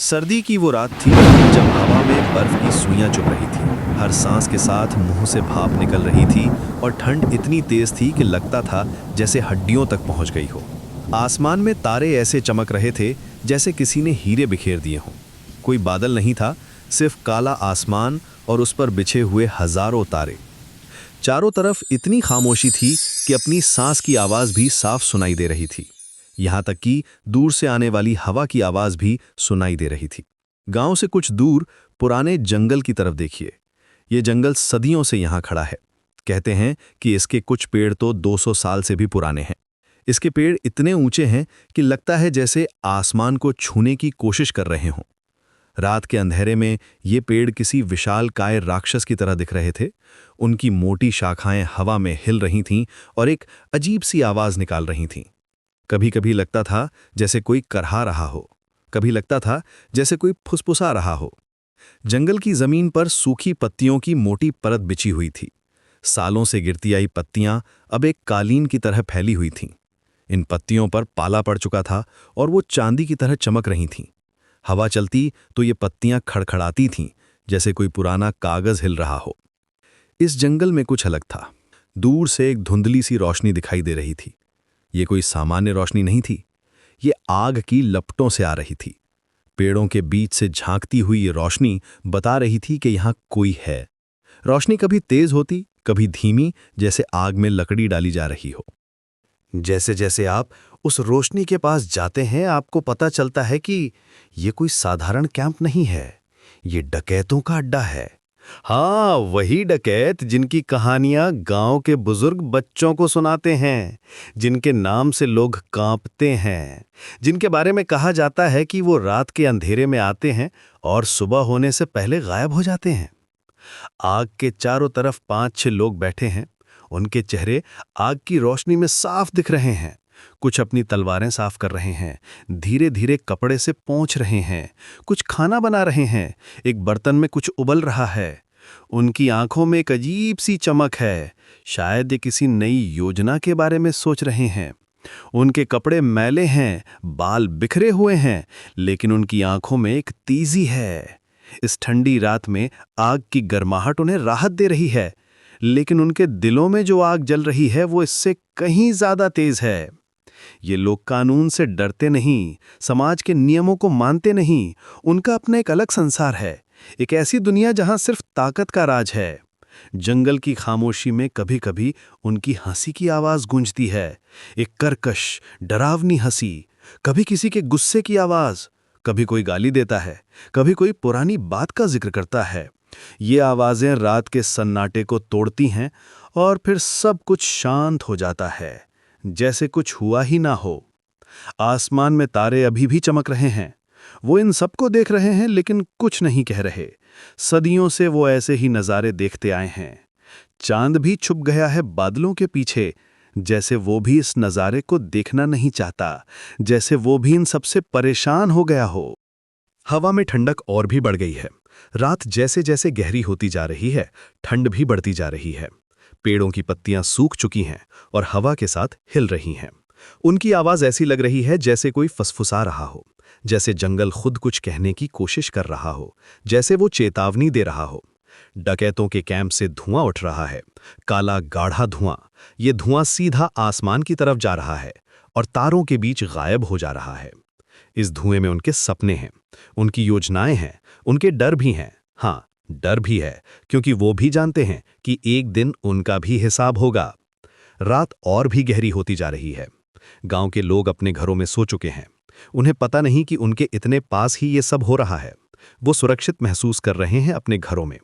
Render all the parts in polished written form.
सर्दी की वो रात थी जब हवा में बर्फ की सुइयां चुभ रही थी। हर सांस के साथ मुंह से भाप निकल रही थी और ठंड इतनी तेज थी कि लगता था जैसे हड्डियों तक पहुंच गई हो। आसमान में तारे ऐसे चमक रहे थे जैसे किसी ने हीरे बिखेर दिए हों। कोई बादल नहीं था, सिर्फ काला आसमान और उस पर बिछे हुए हजारों तारे। चारों तरफ इतनी खामोशी थी कि अपनी सांस की आवाज भी साफ सुनाई दे रही थी। यहां तक कि दूर से आने वाली हवा की आवाज भी सुनाई दे रही थी। गांव से कुछ दूर पुराने जंगल की तरफ देखिए। ये जंगल सदियों से यहां खड़ा है। कहते हैं कि इसके कुछ पेड़ तो 200 साल से भी पुराने हैं। इसके पेड़ इतने ऊंचे हैं कि लगता है जैसे आसमान को छूने की कोशिश कर रहे हों। रात के अंधेरे में ये पेड़ किसी विशालकाय राक्षस की तरह दिख रहे थे। उनकी मोटी शाखाएं हवा में हिल रही थीं और एक अजीब सी आवाज निकाल रही थीं। कभी कभी लगता था जैसे कोई करहा रहा हो, कभी लगता था जैसे कोई फुसफुसा रहा हो। जंगल की जमीन पर सूखी पत्तियों की मोटी परत बिछी हुई थी। सालों से गिरती आई पत्तियां अब एक कालीन की तरह फैली हुई थीं। इन पत्तियों पर पाला पड़ चुका था और वो चांदी की तरह चमक रही थीं। हवा चलती तो ये पत्तियां खड़खड़ाती थीं, जैसे कोई पुराना कागज हिल रहा हो। इस जंगल में कुछ अलग था। दूर से एक धुंधली सी रोशनी दिखाई दे रही थी। ये कोई सामान्य रोशनी नहीं थी, ये आग की लपटों से आ रही थी। पेड़ों के बीच से झांकती हुई ये रोशनी बता रही थी कि यहाँ कोई है। रोशनी कभी तेज होती, कभी धीमी, जैसे आग में लकड़ी डाली जा रही हो। जैसे जैसे आप उस रोशनी के पास जाते हैं, आपको पता चलता है कि ये कोई साधारण कैंप नहीं है, ये डकैतों का अड्डा है। हाँ, वही डकैत जिनकी कहानियां गांव के बुजुर्ग बच्चों को सुनाते हैं, जिनके नाम से लोग कांपते हैं, जिनके बारे में कहा जाता है कि वो रात के अंधेरे में आते हैं और सुबह होने से पहले गायब हो जाते हैं। आग के चारों तरफ 5-6 लोग बैठे हैं। उनके चेहरे आग की रोशनी में साफ दिख रहे हैं। कुछ अपनी तलवारें साफ कर रहे हैं, धीरे धीरे कपड़े से पोंछ रहे हैं, कुछ खाना बना रहे हैं, एक बर्तन में कुछ उबल रहा है। उनकी आंखों में एक अजीब सी चमक है, शायद ये किसी नई योजना के बारे में सोच रहे हैं। उनके कपड़े मैले हैं, बाल बिखरे हुए हैं, लेकिन उनकी आंखों में एक तेजी है। इस ठंडी रात में आग की गर्माहट उन्हें राहत दे रही है, लेकिन उनके दिलों में जो आग जल रही है वो इससे कहीं ज्यादा तेज है। ये लोग कानून से डरते नहीं, समाज के नियमों को मानते नहीं। उनका अपना एक अलग संसार है, एक ऐसी दुनिया जहां सिर्फ ताकत का राज है। जंगल की खामोशी में कभी कभी उनकी हंसी की आवाज गूंजती है, एक कर्कश डरावनी हंसी। कभी किसी के गुस्से की आवाज, कभी कोई गाली देता है, कभी कोई पुरानी बात का जिक्र करता है। ये आवाजें रात के सन्नाटे को तोड़ती हैं और फिर सब कुछ शांत हो जाता है, जैसे कुछ हुआ ही ना हो। आसमान में तारे अभी भी चमक रहे हैं। वो इन सबको देख रहे हैं लेकिन कुछ नहीं कह रहे। सदियों से वो ऐसे ही नज़ारे देखते आए हैं। चांद भी छुप गया है बादलों के पीछे, जैसे वो भी इस नज़ारे को देखना नहीं चाहता, जैसे वो भी इन सबसे परेशान हो गया हो। हवा में ठंडक और भी बढ़ गई है। रात जैसे जैसे गहरी होती जा रही है, ठंड भी बढ़ती जा रही है। पेड़ों की पत्तियां सूख चुकी हैं और हवा के साथ हिल रही हैं। उनकी आवाज ऐसी लग रही है जैसे कोई फुसफुसा रहा हो, जैसे जंगल खुद कुछ कहने की कोशिश कर रहा हो, जैसे वो चेतावनी दे रहा हो। डकैतों के कैंप से धुआं उठ रहा है, काला गाढ़ा धुआं। ये धुआं सीधा आसमान की तरफ जा रहा है और तारों के बीच गायब हो जा रहा है। इस धुएं में उनके सपने हैं, उनकी योजनाएं हैं, उनके डर भी हैं। हाँ, डर भी है, क्योंकि वो भी जानते हैं कि एक दिन उनका भी हिसाब होगा। रात और भी गहरी होती जा रही है। गांव के लोग अपने घरों में सो चुके हैं। उन्हें पता नहीं कि उनके इतने पास ही ये सब हो रहा है। वो सुरक्षित महसूस कर रहे हैं अपने घरों में,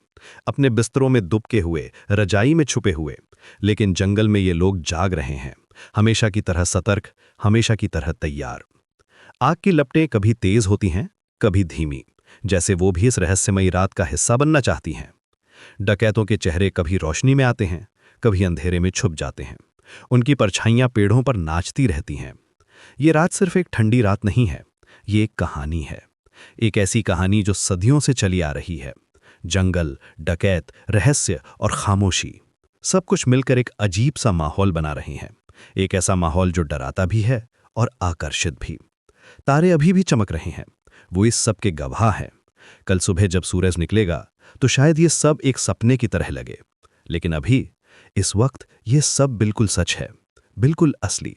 अपने बिस्तरों में दुबके हुए, रजाई में छुपे हुए। लेकिन जंगल में ये लोग जाग रहे हैं, हमेशा की तरह सतर्क, हमेशा की तरह तैयार। आग की लपटें कभी तेज होती हैं, कभी धीमी, जैसे वो भी इस रहस्यमयी रात का हिस्सा बनना चाहती हैं। डकैतों के चेहरे कभी रोशनी में आते हैं, कभी अंधेरे में छुप जाते हैं। उनकी परछाइयां पेड़ों पर नाचती रहती हैं। ये रात सिर्फ एक ठंडी रात नहीं है, ये एक कहानी है। एक ऐसी कहानी जो सदियों से चली आ रही है। जंगल, डकैत, रहस्य और खामोशी, सब कुछ मिलकर एक अजीब सा माहौल बना रहे हैं। एक ऐसा माहौल जो डराता भी है और आकर्षित भी। तारे अभी भी चमक रहे हैं, वो इस सब के गवाह हैं। कल सुबह जब सूरज निकलेगा तो शायद ये सब एक सपने की तरह लगे, लेकिन अभी, इस वक्त, ये सब बिल्कुल सच है, बिल्कुल असली।